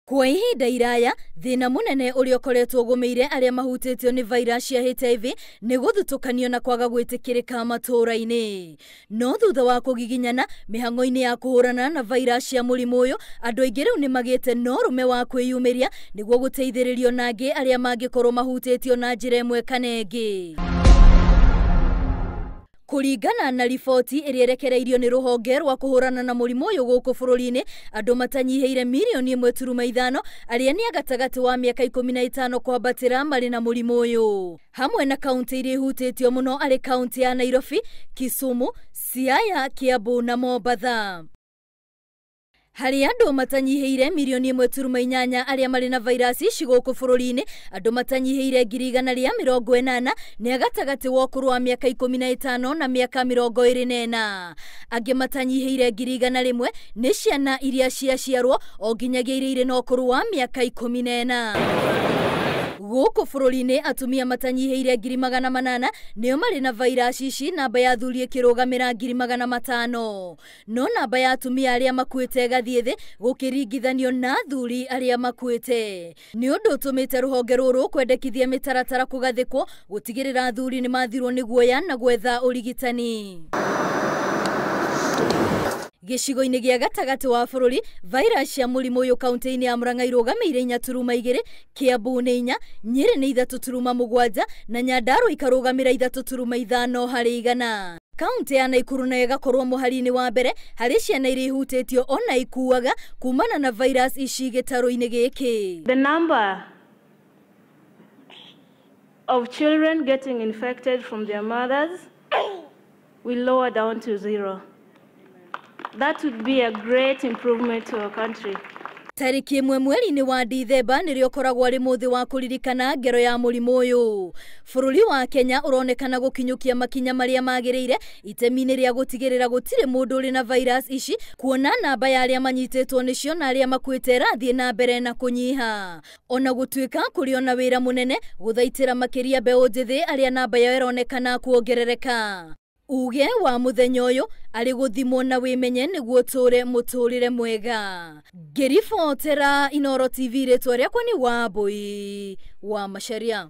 Kwa ihinda iraya thina munene uria ukoretwo gumeire aria mahutitio ni virus ya HIV ni guthutukanio na kwaga gwitikirika matura-ini. No thutha wa kugiginyana mihango-ini ya kuhurana na virus ya murimu uyu, andu aingi riu ni magite no rume wa kwiyumiria niguo guteithiririo na angi aria mangikorwo mahutitio na njira imwe kana ingi. Kuringana na riboti iria irekereirio ni ruhonge rwa kuhurana na murimu uyu guku bururi-ini, andu matanyihiire milioni 1.5 aria ni agatagati wa miaka 15 kwambatira mari na murimu uyu. Hamwe na kaunti iria ihutitio muno ari kaunti ya Nairobi, Kisumu, Siaya, Kiambu na Mombasa. Hari andu matanyihiire milioni 1.8 aria mari na virus ici guku bururi-ini, andu matanyihiire 180 ni agatagati wa ukuru wa miaka 15 na miaka 24. Angi matanyihiire 100 ni ciana iria ciaciarwo o nginyagia iria iri na ukuru wa miaka 14. Guku bururi-ini atumia matanyihiire 800 nio mari na virus ici, namba ya athuri ikirugamira 500. No namba ya atumia aria makuite gathie thi gukiringithanio na athuri aria makuite. Ni undu utumite ruhonge ruru kwendekithia mitaratara kugathikwo gutigirira athuri ni mathirwo ni guoya na gwetha urigitani. Gicigo-ini gia gatagati wa bururi, virus ya murimu uyu kaunti-ini ya Murang'a irugameire 4.2, Kiambu ni 4, Nyeri ni 3.7 na Nyandarua ikarugamira 3.5 hari igana. Kaunti ya Nakuru na igakorwo muhari-ini wa mbere hari ciana iria ihutitio ona ikuaga kumana na virus ici gitaro-ini giki. The number of children getting infected from their mothers will lower down to 0. That would be a great improvement to our country. Tariki 1 mweri-ini wa Dithemba nirio koragwo ari muthi wa kuririkana ngero ya murimu uyu. Bururi wa Kenya uronekana gukinyukia makinya maria magirire itemi-ini ria gutigirira gutire mundu uri na virus ici, kuona namba ya aria manyititwo nicio na aria makuite rathie na mbere na kunyiha. Ona gutuika kuri ona wira munene guthaitira makiria mbeu njithi aria namba yao ironekana kuongerereka. Uge wa muthenya uyu ari guthimwo na wimenye niguo ture muturire mwega. Ngiribotera Inooro TV ritwa riakwa ni Wambui wa Macharia.